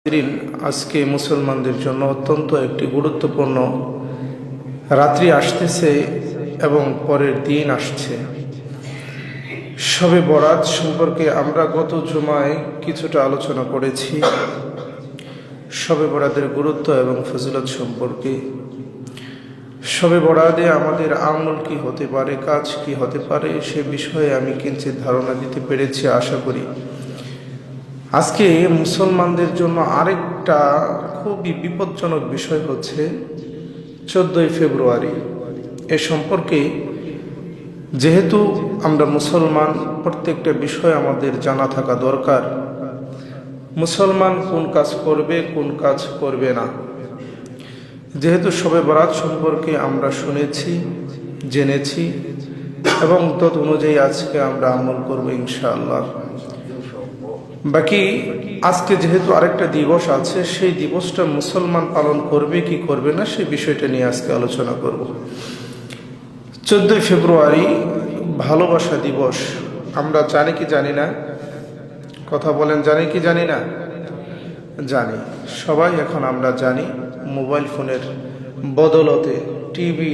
আজকে মুসলমানদের জন্য অত্যন্ত একটি গুরুত্বপূর্ণ রাত্রি আসতেছে এবং পরের দিন আসছে। শবে বরাত সম্পর্কে আমরা গত জুমায় কিছুটা আলোচনা করেছি। শবে বরাতের গুরুত্ব এবং ফজিলত সম্পর্কে, শবে বরাতে আমাদের আমল কি হতে পারে, কাজ কি হতে পারে, সে বিষয়ে আমি কিঞ্চিত ধারণা দিতে পেরেছি আশা করি। আজকে মুসলমানদের জন্য আরেকটা খুবই বিপজ্জনক বিষয় হচ্ছে 14ই ফেব্রুয়ারি। এ সম্পর্কে যেহেতু আমরা মুসলমান, প্রত্যেকটা বিষয় আমাদের জানা থাকা দরকার। মুসলমান কোন কাজ করবে, কোন কাজ করবে না। যেহেতু শবে বরাত সম্পর্কে আমরা শুনেছি, জেনেছি এবং তদ অনুযায়ী আজকে আমরা আমল করব ইনশাআল্লাহ। বাকি আজকে যেহেতু আরেকটা দিবস আছে, সেই দিবসটা মুসলমান পালন করবে কি করবে না, সেই বিষয়টা নিয়ে আজকে আলোচনা করব। 14ই ফেব্রুয়ারি ভালোবাসা দিবস। আমরা জানি কি জানি না? কথা বলেন, জানি কি জানি না? জানি সবাই। এখন আমরা জানি মোবাইল ফোনের বদলতে, টিভি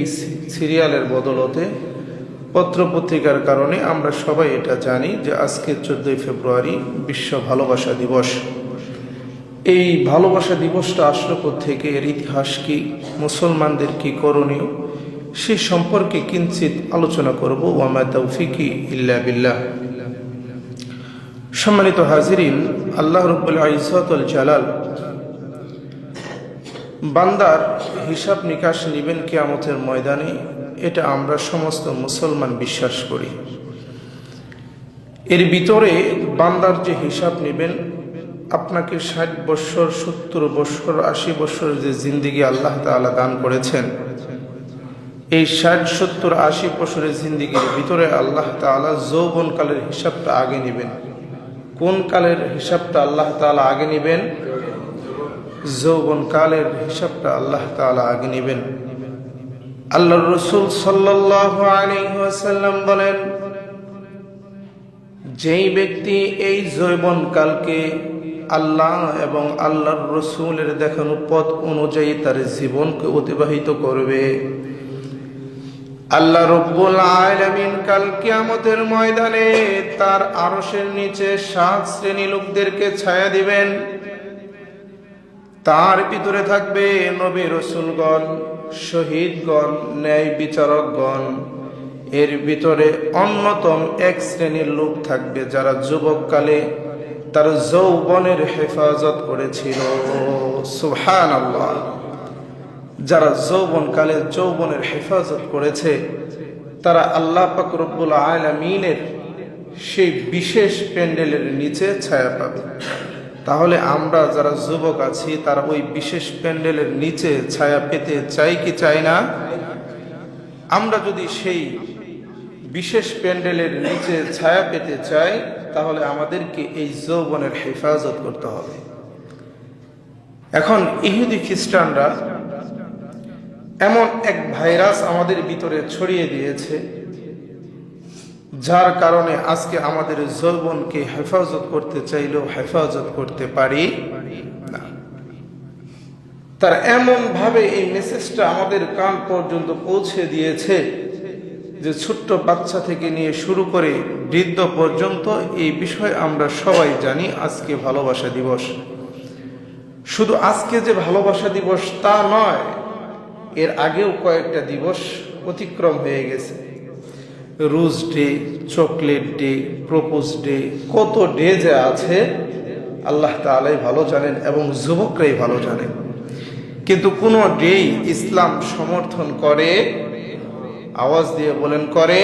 সিরিয়ালের বদলতে, পত্রপত্রিকার কারণে আমরা সবাই এটা জানি যে আজকে 14ই ফেব্রুয়ারি বিশ্ব ভালোবাসা দিবস। এই ভালোবাসা দিবসটা আসলো থেকে, এর ইতিহাস কি, মুসলমানদের কি করণীয়, সে সম্পর্কে কিঞ্চিত আলোচনা করব। ওয়ামা তাওফিকি ইল্লা বিল্লাহ। সম্মানিত হাজিরিন, আল্লাহ রাব্বুল ইজ্জত ওয়াল জালাল বান্দার হিসাব নিকাশ নেবেন কিয়ামতের ময়দানে। এটা আমরা সমস্ত মুসলমান বিশ্বাস করি। এর ভিতরে বান্দার যে হিসাব নেবেন, আপনাকে 60 বৎসর, 70 বৎসর, 80 বৎসর যে জিন্দেগি আল্লাহ তাআলা দান করেছেন, এই 60, 70, 80 বছরের জিন্দেগির ভিতরে আল্লাহ তাআলা যৌবনকালের হিসাবটা আগে নেবেন। কোন কালের হিসাবটা আল্লাহ তাআলা আগে নেবেন? যৌবনকালের হিসাবটা আল্লাহ তাআলা আগে নেবেন। আল্লাহর রাসূল সাল্লাল্লাহু আলাইহি ওয়াসাল্লাম বলেন, যেই ব্যক্তি এই যৌবনকালকে আল্লাহ এবং আল্লাহর রাসূলের দেখানো পথ অনুযায়ী তার জীবনকে অতিবাহিত করবে, আল্লাহ রাব্বুল আলামিন কাল কিয়ামতের ময়দানে তার আরশের নিচে 7 শ্রেণী লোকদেরকে ছায়া দিবেন। তার ভিতরে থাকবে নবী রাসূলগণ, শহীদগণ, ন্যায় বিচারকগণ। এর ভিতরে অন্যতম এক শ্রেণীর লোক থাকবে যারা যুবককালে তার যৌবনের হেফাজত করেছিল। সুবহানাল্লাহ। যারা যৌবনকালে যৌবনের হেফাজত করেছে, তারা আল্লাহ পাক রব্বুল আলামিনের সেই বিশেষ প্যান্ডেলের নিচে ছায়া পাবে। তাহলে আমরা যারা যুবক আছি, তারা ওই বিশেষ প্যান্ডেলের নিচে ছায়া পেতে চাই কি চাই না? আমরা যদি সেই বিশেষ প্যান্ডেলের নিচে ছায়া পেতে চাই, তাহলে আমাদেরকে এই যৌবনের হেফাজত করতে হবে। এখন ইহুদি খ্রিস্টানরা এমন এক ভাইরাস আমাদের ভিতরে ছড়িয়ে দিয়েছে, যার কারণে আজকে আমাদের যৌবনকে হেফাজত করতে চাইলেও হেফাজত করতে পারি না। তার এমন ভাবে এই মেসেজটা আমাদের কান পর্যন্ত পৌঁছে দিয়েছে যে ছোট্ট বাচ্চা থেকে নিয়ে শুরু করে বৃদ্ধ পর্যন্ত এই বিষয় আমরা সবাই জানি। আজকে ভালোবাসা দিবস। শুধু আজকে যে ভালোবাসা দিবস তা নয়, এর আগেও কয়েকটা দিবস অতিক্রম হয়ে গেছে। Rose day, chocolate day, propose day, কত ডে যে আছে আল্লাহ তাআলাই ভালো জানেন এবং যুবকরাই ভালো জানেন। কিন্তু কোনো ডে ইসলাম সমর্থন করে? আওয়াজ দিয়ে বলেন, করে?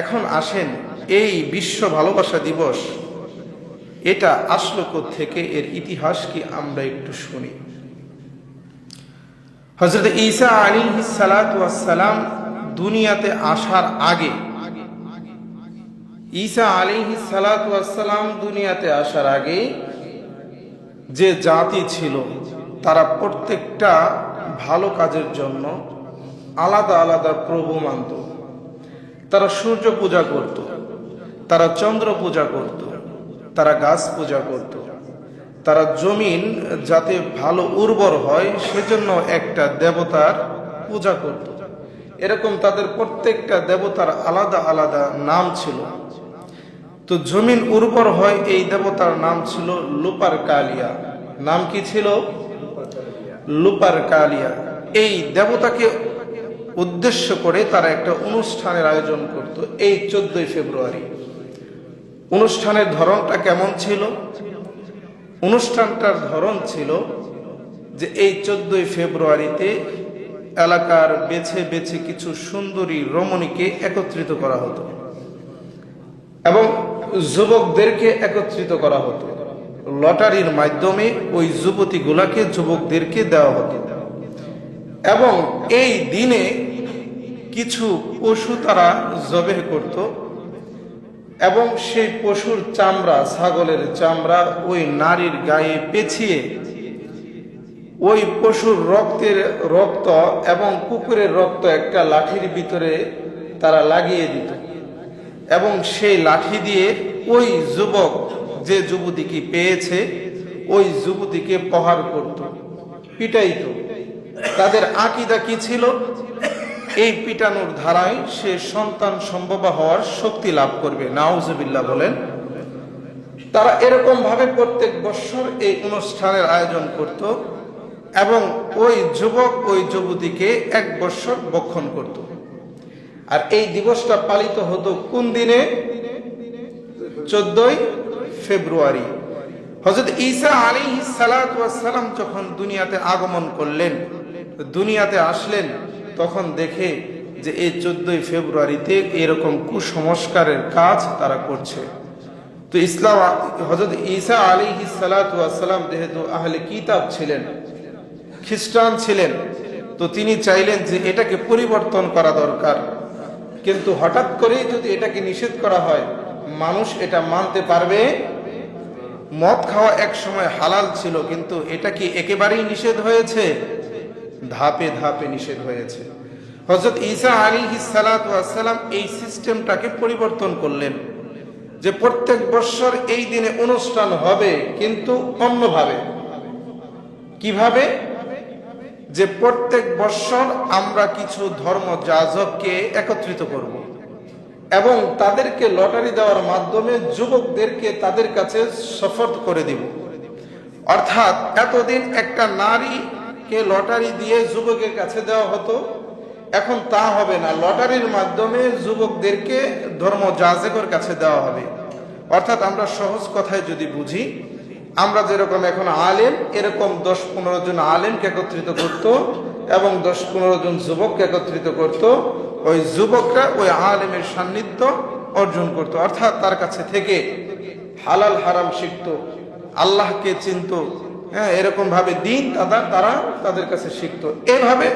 এখন আসেন, এই বিশ্ব ভালোবাসা দিবস এটা আসলো থেকে, এর ইতিহাস কি আমরা একটু শুনি। হযরত ঈসা আলাইহিস সালাতু ওয়াস সালাম দুনিয়াতে আসার আগে, ঈসা আলাইহিস সালাতু ওয়াস সালাম দুনিয়াতে আসার আগে যে জাতি ছিল, তারা প্রত্যেকটা ভালো কাজের জন্য আলাদা আলাদা প্রভু মানত। তারা সূর্য পূজা করত, তারা চন্দ্র পূজা করত, তারা গাছ পূজা করত, তারা জমিন যাতে ভালো উর্বর হয় সেজন্য একটা দেবতার পূজা করত। এরকম তাদের প্রত্যেকটা দেবতার আলাদা আলাদা নাম ছিল। তো জমিন উর্বর হয় এই দেবতার নাম ছিল লুপার কালিয়া। নাম কি ছিল? লুপার কালিয়া। এই দেবতাকে উদ্দেশ্য করে তারা একটা অনুষ্ঠানের আয়োজন করত এই 14ই ফেব্রুয়ারি। অনুষ্ঠানের ধরনটা কেমন ছিল? অনুষ্ঠানটার ধরন ছিল যে এই 14ই ফেব্রুয়ারিতে এলাকার বেছে বেছে কিছু সুন্দরী রমণীকে একত্রিত করা হতো এবং যুবকদেরকে একত্রিত করা হতো। লটারির মাধ্যমে ওই যুবতীগুলাকে যুবকদেরকে দেওয়া হতো এবং এই দিনে কিছু পশু তারা জবেহ করত এবং সেই পশুর চামড়া, ছাগলের চামড়া ওই নারীর গায়ে পেঁচিয়ে ওই পশুর রক্ত এবং কুকুরের রক্ত একটা লাঠির ভিতরে তারা লাগিয়ে দিত এবং সেই লাঠি দিয়ে ওই যুবক যে যুবতীকে পেয়েছে ওই যুবতীকে প্রহার করত, পিটাইত। তাদের আকীদা কি ছিল? এই পিটানোর ধারায় সে সন্তান সম্ভব হওয়ার শক্তি লাভ করবে। নাউজুবিল্লাহ বলেন। তারা এরকম ভাবে প্রত্যেক বছর এই অনুষ্ঠানের আয়োজন করত এবং ওই যুবক ওই যুবতীকে 1 বছর বক্ষণ করত। আর এই দিবসটা পালিত হতো কোন দিনে? 14ই ফেব্রুয়ারি। হযরত ঈসা আলাইহিস সালাতু ওয়াস সালাম যখন দুনিয়াতে আগমন করলেন, দুনিয়াতে আসলেন, তখন দেখে যে এই 14ই ফেব্রুয়ারিতে এরকম কুসংস্কারের কাজ তারা করছে। তো ইসলাম, হযরত ঈসা আলাইহিস সালাতু ওয়াস সালাম যেহেতু আহলে কিতাব ছিলেন, খ্রিস্টান ছিলেন, তো তিনি চাইলেন যে এটাকে পরিবর্তন করা দরকার। কিন্তু হঠাৎ করেই যদি এটাকে নিষেধ করা হয়, মানুষ এটা মানতে পারবে? মদ খাওয়া এক সময় হালাল ছিল, কিন্তু এটা কি একেবারেই নিষেধ হয়েছে? ধাপে ধাপে নিষেধ হয়েছে। হযরত ঈসা আলাইহিস সালাতু ওয়াস সালাম এই সিস্টেমটাকে পরিবর্তন করলেন যে প্রত্যেক বছর এই দিনে অনুষ্ঠান হবে, কিন্তু অন্যভাবে। কিভাবে? যে প্রত্যেক বছর আমরা কিছু ধর্ম যাজককে একত্রিত করব এবং তাদেরকে লটারি দেওয়ার মাধ্যমে যুবকদেরকে তাদের কাছে সফর করে দিব। অর্থাৎ এতদিন একটা নারীকে লটারি দিয়ে যুবকের কাছে দেওয়া হতো, এখন তা হবে না, লটারির মাধ্যমে যুবকদেরকে ধর্ম যাজকের কাছে দেওয়া হবে। অর্থাৎ আমরা সহজ কথায় যদি বুঝি, আমরা যেরকম এখন আলেম, এরকম 10-15 জন আলেমকে একত্রিত করত এবং 10-15 জন যুবককে একত্রিত করত। ওই যুবকরা ওই আলেমের সান্নিধ্য অর্জন করত, অর্থাৎ তার কাছে থেকে হালাল হারাম শিখত, আল্লাহকে চিনত। এরকম ভাবে দিন তারা তাদের কাছে শিখত। এভাবে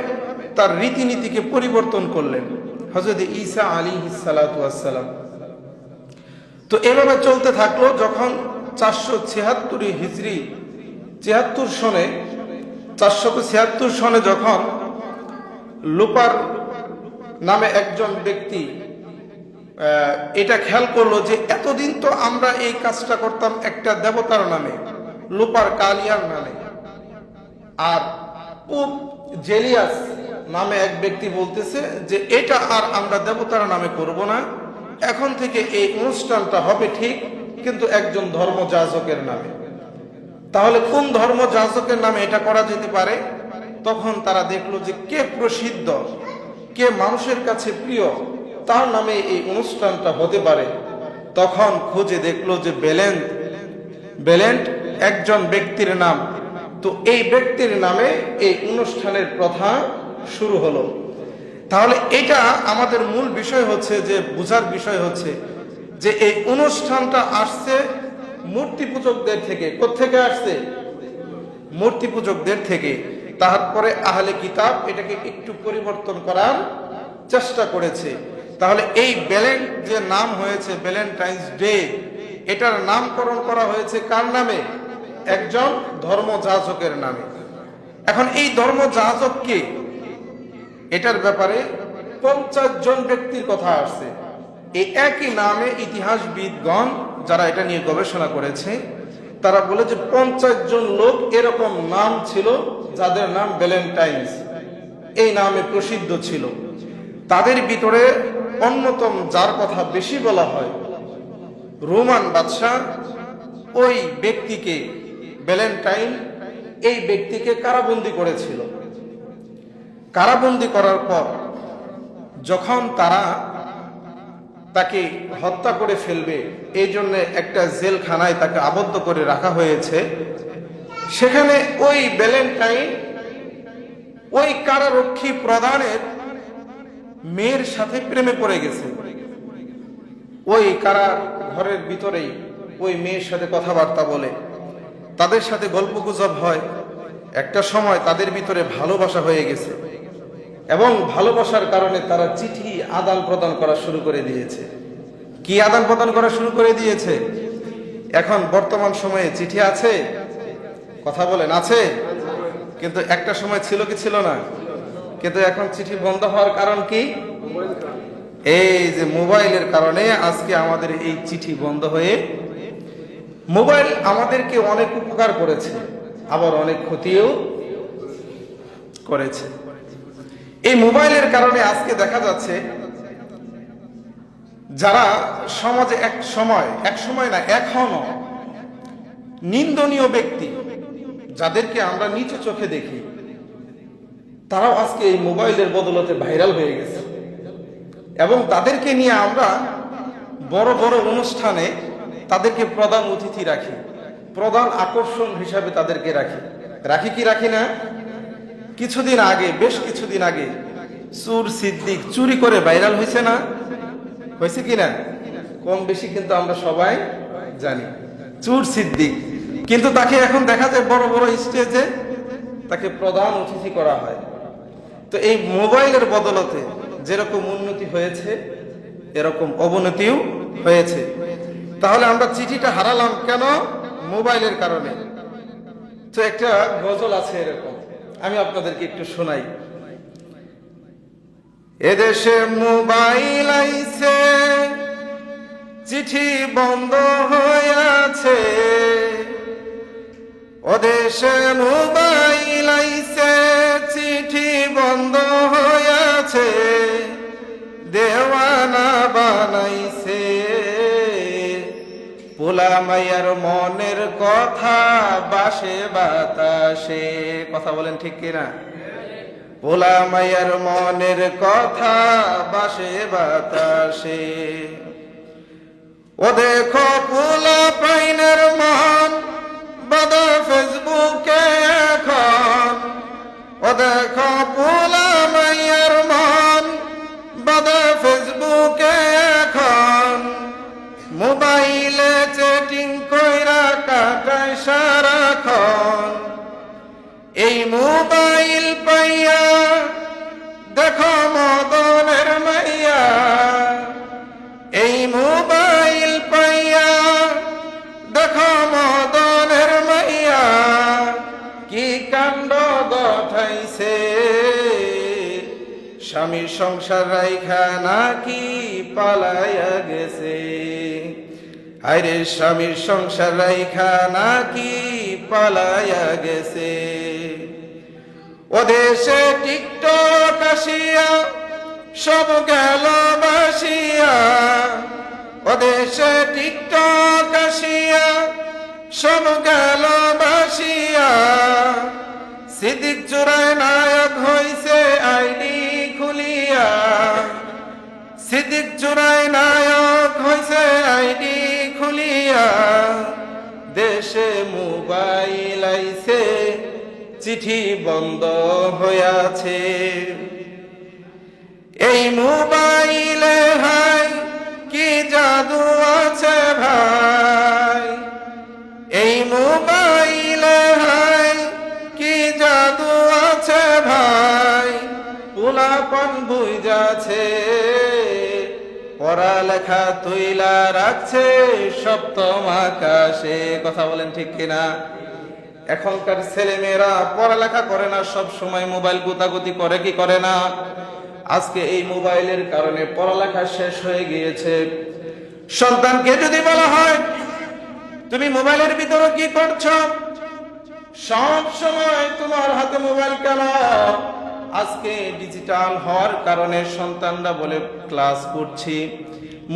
তার রীতিনীতিকে পরিবর্তন করলেন হযরত ঈসা আলাইহিস সালাতু ওয়াস সালাম। তো এভাবে চলতে থাকলো। যখন 476 হিজরি 476 সনে যখন লুপার নামে একজন ব্যক্তি এটা খেয়াল করলো যে এতদিন তো আমরা এই কাজটা করতাম একটা দেবতার নামে, লুপার কালিয়ার নামে, আর পোপ জেলিয়াস নামে এক ব্যক্তি বলতেছে যে এটা আর আমরা দেবতার নামে করব না, এখন থেকে এই অনুষ্ঠানটা হবে ঠিক, কিন্তু একজন ধর্মযাজকের নামে। তাহলে কোন ধর্মযাজকের নামে এটা করা যেতে পারে? তখন তারা দেখলো যে কে প্রসিদ্ধ, কে মানুষের কাছে প্রিয়, তার নামে এই অনুষ্ঠানটা হতে পারে। তখন খুঁজে দেখলো যে বেলেন্ট একজন ব্যক্তির নাম। তো এই ব্যক্তির নামে এই অনুষ্ঠানের প্রথা শুরু হলো। তাহলে এটা আমাদের মূল বিষয় হচ্ছে যে বুঝার বিষয় হচ্ছে যে এই অনুষ্ঠানটা আসছে মূর্তি পূজকদের থেকে। কোত্থেকে আসছে? মূর্তি পূজকদের থেকে। তারপরে আহলে কিতাব এটাকে একটু পরিবর্তন করার চেষ্টা করেছে। তাহলে এই বেলেন্ট যে নাম হয়েছে ভ্যালেন্টাইন্স ডে, এটার নামকরণ করা হয়েছে কার নামে? একজন ধর্মযাজকের নামে। এখন এই ধর্মযাজক কে? এটার ব্যাপারে 50 জন ব্যক্তির কথা আসছে। এই একই নামে ইতিহাসবিদগণ যারা এটা নিয়ে গবেষণা করেছে, তারা বলে যে 50 জন লোক এরকম নাম ছিল যাদের নাম ভ্যালেন্টাইন্স, এই নামে প্রসিদ্ধ ছিল। তাদের ভিতরে অন্যতম যার কথা বেশি বলা হয়, রোমান বাদশাহ ওই ব্যক্তিকে, ভ্যালেন্টাইন এই ব্যক্তিকে কারাবন্দী করেছিল। কারাবন্দী করার পর যখন তারা তাকে হত্যা করে ফেলবে, এই জন্য একটা জেলখানায় তাকে আবদ্ধ করে রাখা হয়েছে। সেখানে ওই ভ্যালেন্টাইন ওই কারারক্ষী প্রধানের মেয়ের সাথে প্রেমে পড়ে গেছে। ওই কারা ঘরের ভিতরেই ওই মেয়ের সাথে কথাবার্তা বলে, তাদের সাথে গল্পগুজব হয়। একটা সময় তাদের ভিতরে ভালোবাসা হয়ে গেছে এবং ভালোবাসার কারণে তারা চিঠি আদান প্রদান করা শুরু করে দিয়েছে। কি আদান প্রদান করা শুরু করে দিয়েছে? এখন বর্তমান সময়ে চিঠি আছে, কথা বলেন আছে, কিন্তু একটা সময় ছিল কি ছিল না? কিন্তু এখন চিঠি বন্ধ হওয়ার কারণ কি? এই যে মোবাইলের কারণে আজকে আমাদের এই চিঠি বন্ধ হয়ে, মোবাইল আমাদেরকে অনেক উপকার করেছে, আবার অনেক ক্ষতিও করেছে। এই মোবাইলের কারণে আজকে দেখা যাচ্ছে যারা সমাজে এক সময় না, এখনো নিন্দনীয় ব্যক্তি, যাদেরকে আমরা নিচু চোখে দেখি, তারাও আজকে এই মোবাইলের বদলতে ভাইরাল হয়ে গেছে এবং তাদেরকে নিয়ে আমরা বড় বড় অনুষ্ঠানে তাদেরকে প্রধান অতিথি রাখি, প্রধান আকর্ষণ হিসাবে তাদেরকে রাখি কি রাখি না? বেশ কিছুদিন আগে চুর সিদ্দিক চুরি করে ভাইরাল হয়েছে না? হয়েছে কিনা? কম বেশি কিন্তু আমরা সবাই জানি চুর সিদ্দিক, কিন্তু তাকে এখন দেখা যায় বড় বড় স্টেজে তাকে প্রধান অতিথি করা হয়। তো এই মোবাইলের বদলতে যেরকম উন্নতি হয়েছে এরকম অবনতিও হয়েছে। তাহলে আমরা চিঠিটা হারালাম কেন? মোবাইলের কারণে। তো একটা গজল আছে এরকম, আমি আপনাদেরকে একটু শোনাই। এদেশে মোবাইল আইছে, চিঠি বন্ধ হয়ে আছে। ওদেশে মোবাইল আইছে, চিঠি বন্ধ হয়ে আছে। দেওয়ানা বানাইছে, পোলা মাইয়ার মনের কথা বাসে বাতাসে। কথা বলেন ঠিক কিনা? পোলা মাইয়ার মনের কথা বাসে বাতাসে। ও দেখো পোলা পাইনের মন বাদা ফেসবুকে এখন। ও দেখো পোলা মাইয়ার মন বাদা ফেসবুকে এখন। মোবাইলে চ্যাটিং কইরা কাটায় সারাক্ষণ। এই মোবাইল পাইয়া দেখো মদনের মাইয়া। এই মোবাইল পাইয়া দেখো মদনের মাইয়া। কি কাণ্ড গঠাইছে, স্বামীর সংসার রাইখা নাকি পালাইয়া গেছে। আরে স্বামীর সংসার রাইখা নাকি পালাইয়া গেছে। ওদেশে টিকটক আসিয়া সব গেল বাসিয়া। ওদেশে টিকটক আসিয়া সব গেল বাসিয়া। সিদ্দিক চোরায় নায়ক হইছে আইডি খুলিয়া। সিদ্দিক চোরায় নায়ক হইছে আইডি খুলিয়া। দেশে মোবাইল আইছে, চিঠি বন্ধ হইয়াছে। এই মোবাইলে হাই কি জাদু আছে ভাই। এই মোবাইলে হাই কি জাদু আছে ভাই। পোলাপান বুঝাছে, পড়ালেখা তুইলা রাখছে সপ্তম আকাশে। কথা বলেন ঠিক কিনা? এখনকার ছেলে মেয়েরা পড়ালেখা করে না, সব সময় মোবাইল গুতাগুতি করে কি করে না? আজকে এই মোবাইলের কারণে পড়ালেখা শেষ হয়ে গিয়েছে। সন্তানকে যদি বলা হয় তুমি মোবাইলের ভিতরে কি করছো? সব সময় তোমার হাতে মোবাইল কেন? আজকে ডিজিটাল হওয়ার কারণে সন্তানরা বলে ক্লাস করছি,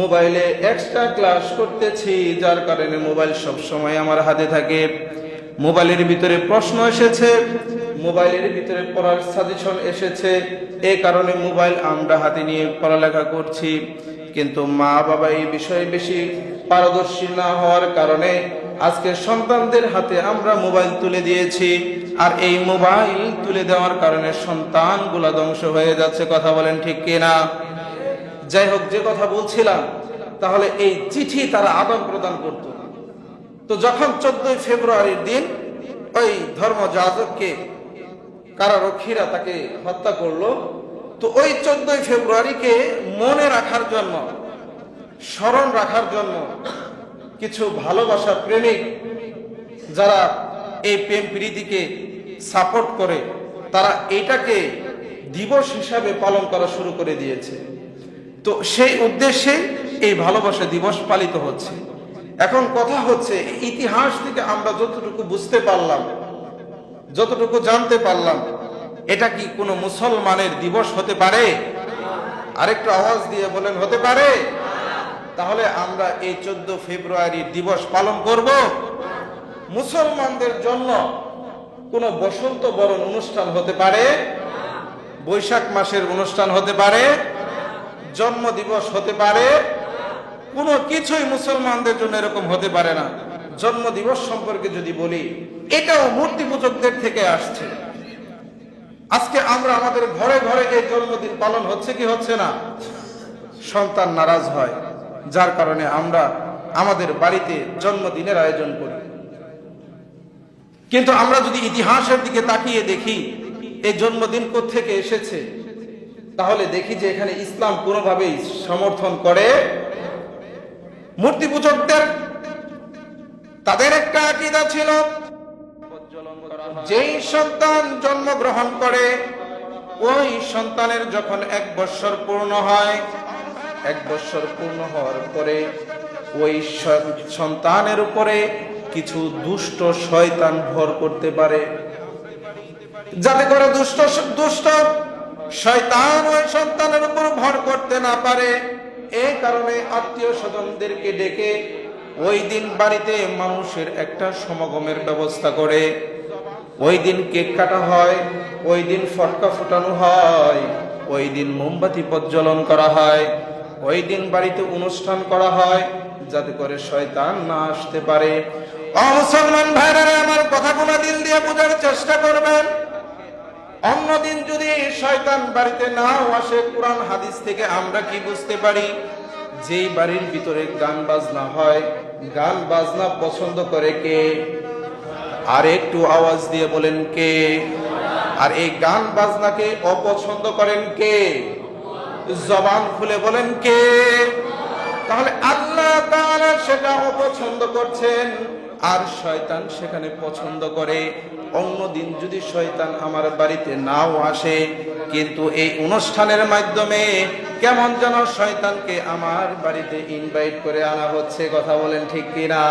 মোবাইলে এক্সট্রা ক্লাস করতেছি, যার কারণে মোবাইল সব সময় আমার হাতে থাকে। মোবাইলের ভিতরে প্রশ্ন এসেছে, মোবাইলের ভিতরে পড়ার সাজেশন এসেছে, এই কারণে মোবাইল আমরা হাতে নিয়ে পড়ালেখা করছি। কিন্তু মা বাবা এই বিষয়ে বেশি পারদর্শী না হওয়ার কারণে আজকে সন্তানদের হাতে আমরা মোবাইল তুলে দিয়েছি, আর এই মোবাইল তুলে দেওয়ার কারণে সন্তানগুলা ধ্বংস হয়ে যাচ্ছে। কথা বলেন ঠিক কিনা? যাই হোক, যে কথা বলছিলাম, তাহলে এই চিঠি তারা আদান প্রদান করত। তো যখন 14 ফেব্রুয়ারির দিন ওই ধর্মযাজককে কারারক্ষীরা তাকে হত্যা করলো, তো ওই 14 ফেব্রুয়ারিকে মনে রাখার জন্য, স্মরণ রাখার জন্য কিছু ভালোবাসা প্রেমিক যারা এই প্রেম প্রীতিকে সাপোর্ট করে, তারা এটাকে দিবস হিসাবে পালন করা শুরু করে দিয়েছে। তো সেই উদ্দেশ্যে এই ভালোবাসা দিবস পালিত হচ্ছে। এখন কথা হচ্ছে, ইতিহাস থেকে আমরা যতটুকু বুঝতে পারলাম, যতটুকু জানতে পারলাম, এটা কি কোনো মুসলমানের দিবস হতে পারে? আরেকটু আওয়াজ দিয়ে বলেন, হতে পারে? তাহলে আমরা এই 14 ফেব্রুয়ারি দিবস পালন করব। মুসলমানদের জন্য কোনো বসন্ত বরণ অনুষ্ঠান হতে পারে, বৈশাখ মাসের অনুষ্ঠান হতে পারে, জন্ম দিবস হতে পারে, কোনো কিছুই মুসলমানদের জন্য এরকম হতে পারে না। জন্ম দিবস সম্পর্কে যদি বলি, এটাও মূর্তি পূজকদের থেকে আসছে। আজকে আমরা আমাদের ঘরে ঘরে এই জন্মদিন পালন হচ্ছে কি হচ্ছে না? সন্তান নারাজ হয়, যার কারণে আমরা আমাদের বাড়িতে জন্মদিনের আয়োজন করি। কিন্তু আমরা যদি ইতিহাসের দিকে তাকিয়ে দেখি এই জন্মদিন কোত্থেকে এসেছে, তাহলে দেখি যে এখানে ইসলাম কোনোভাবেই সমর্থন করে। মূর্তি পূজকদের তাদের একটা আকীদা ছিল, যেই সন্তান জন্মগ্রহণ করে ওই সন্তানের যখন 1 বছর পূর্ণ হয়, 1 বছর পূর্ণ হওয়ার পরে ওই সন্তানের উপরে কিছু দুষ্ট শয়তান ভর করতে পারে, যাতে করে দুষ্ট শয়তান ওই সন্তানের উপর ভর করতে না পারে। এই কারণে আত্মীয় স্বজনদেরকে ডেকে ওই দিন বাড়িতে মানুষের একটা সমাগমের ব্যবস্থা করে। ওই দিন কেক কাটা হয়, ওই দিন ফটকা ফোটানো হয়, ওই দিন মোমবাতি প্রজ্বলন করা হয়, ওই দিন বাড়িতে অনুষ্ঠান করা হয়, যাতে করে শয়তান না আসতে পারে। মুসলমান ভাইরা, আমার কথাগুলো দিল দিয়ে বোঝার চেষ্টা করবেন। অন্যদিন যদি শয়তান বাড়িতে নাও আসে, কোরআন হাদিস থেকে আমরা কি বুঝতে পারি? যেই বাড়ির ভিতরে গান বাজনা হয়, গান বাজনা পছন্দ করে কে? আর একটু আওয়াজ দিয়ে বলেন, কে? আর এই গান বাজনাকে অপছন্দ করেন কে? জবান খুলে বলেন, কে? তাহলে আল্লাহ তাআলা সেটা অপছন্দ করছেন, আর শয়তান সেখানে পছন্দ করে। অন্যদিন যদি শয়তান আমার বাড়িতে নাও আসে, কিন্তু এই অনুষ্ঠানের মাধ্যমে কেমন যেন শয়তানকে আমার বাড়িতে ইনভাইট করে আনা হচ্ছে। কথা বলেন ঠিক কিনা?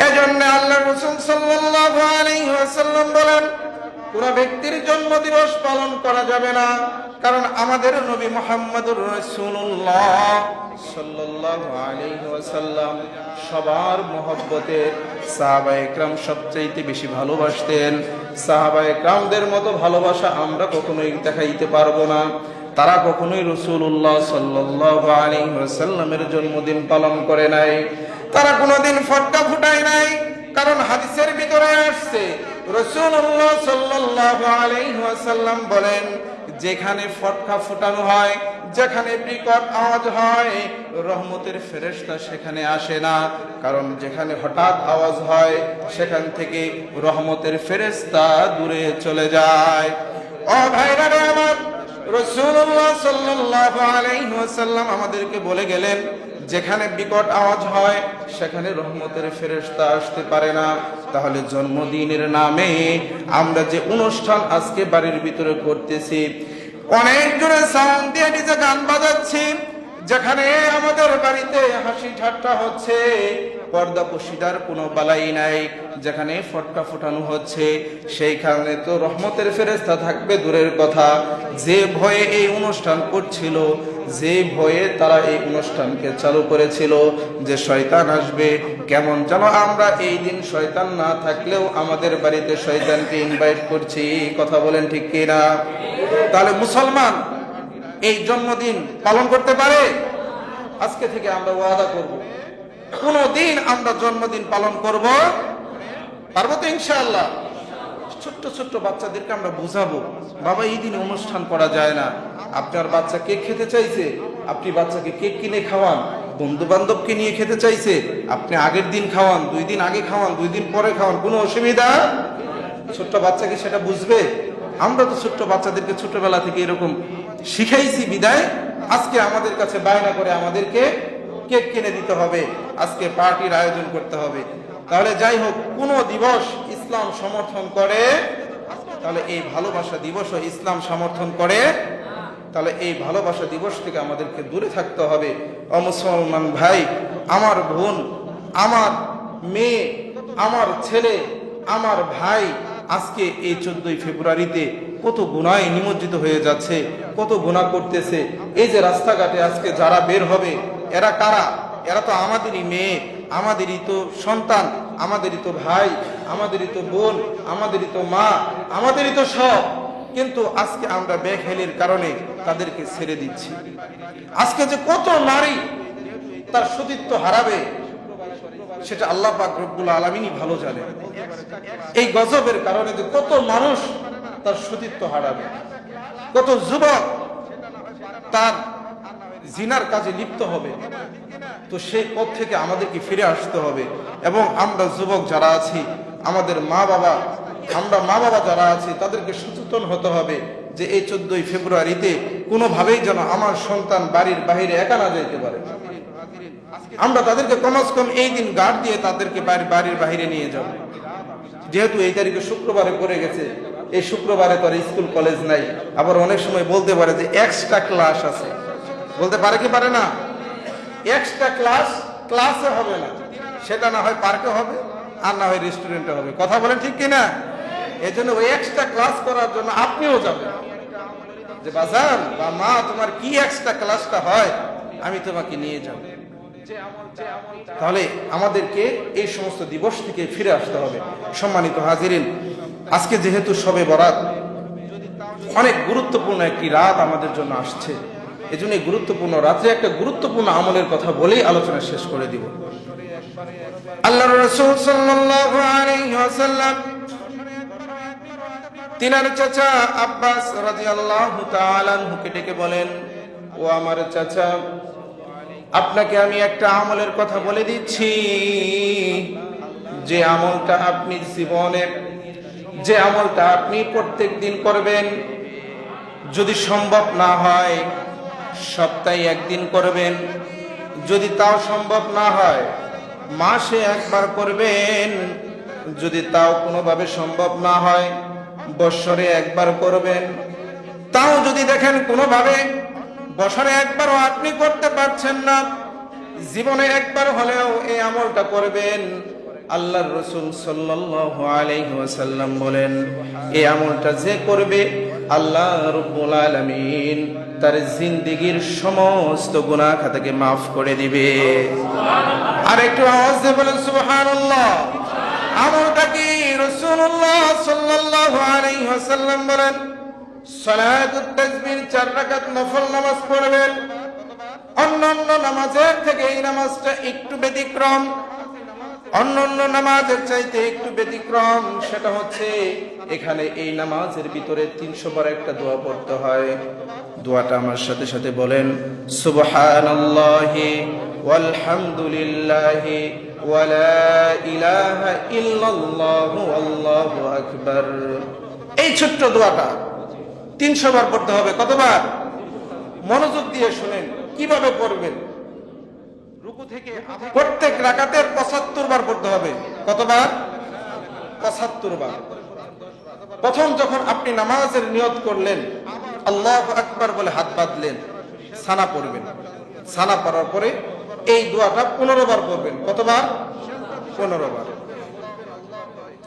এজন্য আল্লাহ রাসূল সাল্লাল্লাহু আলাইহি ওয়াসাল্লাম বলেন, কোন ব্যক্তির জন্মদিবস পালন করা যাবে না, কারণ আমাদের নবী মুহাম্মদুর রাসূলুল্লাহ সাল্লাল্লাহু আলাইহি ওয়াসাল্লাম সবার মহব্বতের, সাহাবায়ে কেরাম সবচেয়ে বেশি ভালোবাসতেন। সাহাবায়ে কেরামদের মতো ভালোবাসা আমরা কখনোই দেখাইতে পারবো না। তারা কখনোই রাসূলুল্লাহ সাল্লাল্লাহু আলাইহি ওয়াসাল্লামের জন্মদিন পালন করে নাই, তারা কোনোদিন ফটকা ফুটায় নাই। কারণ হাদিসের ভিতরে আসছে, রাসূলুল্লাহ সাল্লাল্লাহু আলাইহি ওয়াসাল্লাম বলেন, যেখানে ফটকা ফুটানো হয়, যেখানে বিকট আওয়াজ হয়, রহমতের ফেরেশতা সেখানে আসে না। কারণ যেখানে হঠাৎ আওয়াজ হয়, সেখান থেকে রহমতের ফেরেশতা দূরে চলে যায়। ও ভাইরা রে আমার, রাসূলুল্লাহ সাল্লাল্লাহু আলাইহি ওয়াসাল্লাম আমাদেরকে বলে গেলেন, যেখানে বিকট আওয়াজ হয় সেখানে রহমতের ফেরেশতা আসতে পারে না। তাহলে জন্মদিনের নামে আমরা যে অনুষ্ঠান আজকে বাড়ির ভিতরে করতেছি, অনেক জোরে সাউন্ড দিয়ে ডিজে গান বাজাচ্ছি, যেখানে আমাদের বাড়িতে হাসি ঠাট্টা হচ্ছে, পর্দা পশিদার কোনো বালাই নাই। যেখানে ফটকা ফোটানো হচ্ছে সেইখানে তো রহমতের ফেরেশতা থাকবে দূরের কথা। যে ভয়ে এই অনুষ্ঠান করছিল, যে ভয়ে তারা এই অনুষ্ঠানকে চালু করেছিল যে শয়তান আসবে, কেমন যেন আমরা এই দিন শয়তান না থাকলেও আমাদের বাড়িতে শয়তানকে ইনভাইট করছি। কথা বলেন ঠিক কিনা? তাহলে মুসলমান এই জন্মদিন পালন করতে পারে? আজকে থেকে আমরা ওয়াদা করব, কোনদিন আমরা জন্মদিন পালন করব পারবো তো ইনশাআল্লাহ। ছোট্ট ছোট্ট বাচ্চাদেরকে আমরা বুঝাবো, বাবা এই দিন অনুষ্ঠান করা যায় না। আপনার বাচ্চা কেক খেতে চাইছে, আপনি বাচ্চাকে কেক কিনে খাওয়ান। বন্ধু বান্ধবকে নিয়ে খেতে চাইছে, আপনি আগের দিন খাওয়ান, 2 দিন আগে খাওয়ান, 2 দিন পরে খাওয়ান, কোনো অসুবিধা। ছোট্ট বাচ্চা কি সেটা বুঝবে? আমরা তো ছোট্ট বাচ্চাদেরকে ছোটবেলা থেকে এরকম শিখাইছি বিদায় আজকে আমাদের কাছে বায়না করে আমাদেরকে কেক কিনে দিতে হবে, আজকে পার্টির আয়োজন করতে হবে। তাহলে যাই হোক, কোন দিবস ইসলাম সমর্থন করে, তাহলে এই ভালোবাসা দিবসও ইসলাম সমর্থন করে। তাহলে এই ভালোবাসা দিবস থেকে আমাদেরকে দূরে থাকতে হবে। মুসলমান ভাই, আমার বোন, আমার মেয়ে, আমার ছেলে, আমার ভাই আজকে এই 14ই ফেব্রুয়ারিতে কত গুনাহে নিমজ্জিত হয়ে যাচ্ছে, কত গুনাহ করতেছে। এই যে রাস্তাঘাটে আজকে যারা বের হবে, এরা কারা? এরা তো আমাদেরই মেয়ে, আমাদেরই তো সন্তান, আমাদেরই তো ভাই, আমাদেরই তো বোন, আমাদেরই তো মা, আমাদেরই তো সব। কিন্তু আজকে আমরা বেখেলির কারণে তাদেরকে ছেড়ে দিচ্ছি। আজকে যে কত নারী তার সতীত্ব হারাবে সেটা আল্লাহ পাক রব্বুল আলামিনই ভালো জানে। এই গজবের কারণে যে কত মানুষ তার সতীত্ব হারাবে, কত যুবক তার জিনার কাজে লিপ্ত হবে। তো সেই পথ থেকে আমাদেরকে ফিরে আসতে হবে। এবং আমরা যুবক যারা আছি, আমাদের মা বাবা, আমরা মা বাবা যারা আছি তাদেরকে সচেতন হতে হবে যে এই 14ই ফেব্রুয়ারিতে কোনোভাবেই যেন আমার সন্তান বাড়ির বাহিরে একা না যাইতে পারে। আমরা তাদেরকে কমস কম এই দিন গার্ড দিয়ে তাদেরকে বাড়ির বাহিরে নিয়ে যাব। যেহেতু এই তারিখে শুক্রবারে পড়ে গেছে, এই শুক্রবারে তো স্কুল কলেজ নাই। আবার অনেক সময় বলতে পারে যে এক্সট্রা ক্লাস আছে, বলতে পারে কি পারে না? এক্সট্রা ক্লাসে হবে না, সেটা না হয় পার্কে হবে, আর না হয় রেস্টুরেন্টে হবে। কথা বলেন ঠিক কিনা? এই জন্য ওই এক্সট্রা ক্লাস করার জন্য আপনিও যাবেন, যে বাজান বা মা তোমার কি এক্সট্রা ক্লাসটা হয়, আমি তোমাকে নিয়ে যাব। তাহলে আমাদেরকে এই সমস্ত দিবস থেকে ফিরে আসতে হবে। সম্মানিত হাজিরিন, আজকে যেহেতু শবে বরাত, অনেক গুরুত্বপূর্ণ একটি রাত আমাদের জন্য আসছে। এই জন্য গুরুত্বপূর্ণ রাত্রে একটা গুরুত্বপূর্ণ আমলের কথা বলেই আলোচনা শেষ করে দিব। আল্লাহর রাসূল সাল্লাল্লাহু আলাইহি ওয়াসাল্লাম তিনার চাচা আব্বাস রাদিয়াল্লাহু তাআলা আনহুকে ডেকে বলেন, ও আমার চাচা, আপনাকে আমি একটা আমলের কথা বলে দিচ্ছি, যে আমলটা আপনি জীবনে, যে আমলটা আপনি প্রত্যেক দিন করবেন, যদি সম্ভব না হয় সপ্তাহে একদিন করবেন, যদি তাও সম্ভব না হয় মাসে একবার করবেন, যদি তাও কোনোভাবে সম্ভব না হয় বৎসরে একবার করবেন, তাও যদি দেখেন কোনোভাবে বছরে একবারও আপনি করতে পারছেন না, জীবনে একবার হলেও এই আমলটা করবেন। আল্লাহর রাসূল সাল্লাল্লাহু আলাইহি ওয়াসাল্লাম বলেন, এই আমলটা যে করবে আল্লাহ রাব্বুল আলামিন তার জিন্দেগীর সমস্ত গুনাহ খাতাকে maaf করে দিবে। আর একটু আওয়াজ দিয়ে বলেন সুবহানাল্লাহ। আমলটা কি? রাসূলুল্লাহ সাল্লাল্লাহু আলাইহি ওয়াসাল্লাম বলেন, সালাতুত তাসবিহ 4 রাকাত নফল নামাজ পড়বেন। অন্যান্য নামাজের থেকে এই নামাজটা একটু ব্যতিক্রম, অন্যান্য নামাজের চাইতে একটু ব্যতিক্রম। সেটা হচ্ছে এখানে এই নামাজের ভিতরে 300 বার একটা দোয়া পড়তে হয়। দোয়াটা আমার সাথে সাথে বলেন, সুবহানাল্লাহি ওয়ালহামদুলিল্লাহি ওয়া লা ইলাহা ইল্লাল্লাহু আল্লাহু আকবার। এই ছোট্ট দোয়াটা 300 বার পড়তে হবে। কতবার? মনোযোগ দিয়ে শুনেন কিভাবে পড়বেন। রুকু থেকে প্রত্যেক রাকাতে 75 বার পড়তে হবে। কতবার? 75 বার। প্রথম যখন আপনি নামাজের নিয়ত করলেন, আল্লাহু আকবার বলে হাত বাঁধলেন, সানা পড়বেন। সানা পড়ার পরে এই দোয়াটা 15 বার পড়বেন। কতবার? 15 বার।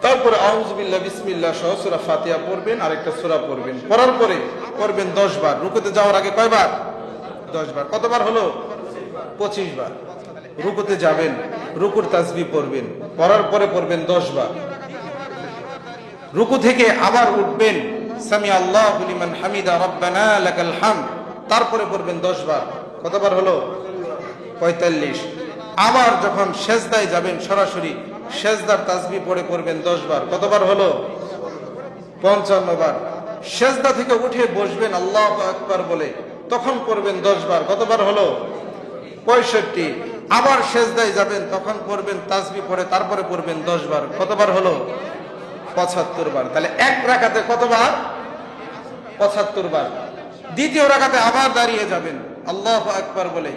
তারপরে আউযু বিল্লাহ বিসমিল্লাহ সহ সূরা ফাতিহা পড়বেন, আরেকটা সূরা পড়বেন, পড়ার পরে পড়বেন 10 বার। রুকুতে যাওয়ার আগে কয়বার? 10 বার। কতবার হলো? 25 বার। রুকুতে যাবেন, রুকুর তাসবিহ পড়বেন, পড়ার পরে পড়বেন 10 বার। রুকু থেকে আবার উঠবেন, সামি আল্লাহু লিমান হামিদা রব্বানা লাকাল হামদ, তারপরে পড়বেন 10 বার। কতবার হলো? 45। আবার যখন সেজদায় যাবেন সরাসরি সেজদার তাসবিহ পড়ে পড়বেন 10 বার। কতবার হলো? 55 বার। সেজদা থেকে উঠে বসবেন আল্লাহু আকবার বলে, তখন পড়বেন 10 বার। কতবার হলো? 65। আবার সেজদায় যাবেন, তখন পড়বেন তাসবিহ পড়ে, তারপরে পড়বেন 10 বার। কতবার হলো? 75 বার। তাহলে এক রাকাতে কতবার? 75 বার। দ্বিতীয় রাকাতে আবার দাঁড়িয়ে যাবেন আল্লাহু আকবার বলে,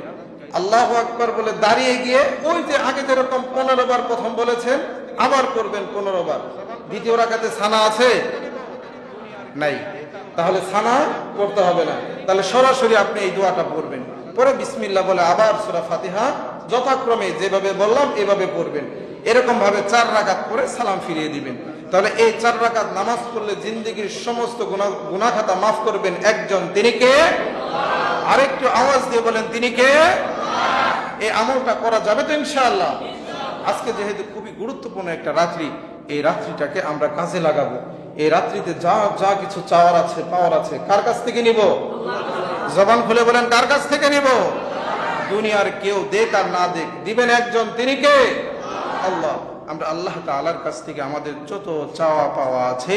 আল্লাহু আকবার বলে দাঁড়িয়ে গিয়ে ওই যে আগে যেরকম 15 বার প্রথম বলেছেন আবার করবেন 15 বার। দ্বিতীয় রাকাতে সানা আছে? নাই, তাহলে সানা পড়তে হবে না। তাহলে সরাসরি আপনি এই দোয়াটা পড়বেন, পরে বিসমিল্লাহ বলে আবার সূরা ফাতিহা যথাক্রমে যেভাবে বললাম এভাবে পড়বেন। এরকম ভাবে 4 রাকাত করে সালাম ফিরিয়ে দিবেন। তাহলে এই 4 রাকাত নামাজ পড়লে জিন্দেগীর সমস্ত গুনাহ খাতা মাফ করবেন একজন, তিনি কে? আরেকটু আওয়াজ দিয়ে বলেন, তিনি কে? এই আমলটা করা যাবে তো ইনশাআল্লাহ? আজকে যেহেতু খুবই গুরুত্বপূর্ণ একটা রাত্রি, এই রাত্রিটাকে আমরা কাজে লাগাবো। এই রাত্রিতে যা যা কিছু চাওয়ার আছে পাওয়ার আছে কার কাছ থেকে নিব? জবান খুলে বলেন, কার কাছ থেকে নিব? দুনিয়ার কেউ দেখ আর না দেখ, দিবেন একজন, তিনি কে? আল্লাহ। আমরা আল্লাহ তাআলার কাছ থেকে আমাদের যত চাওয়া পাওয়া আছে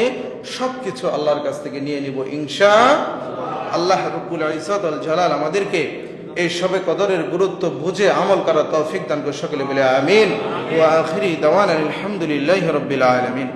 সবকিছু আল্লাহর কাছ থেকে নিয়ে নিব ইনশাআল্লাহ। আল্লাহ রব্বুল ইজ্জত ওয়াল জালাল আমাদেরকে এই শবে কদরের গুরুত্ব বুঝে আমল করার তৌফিক দান করে। সকলে বলে আমিন। ওয়া আখিরি দাওয়ানা আলহামদুলিল্লাহি রাব্বিল আলামিন।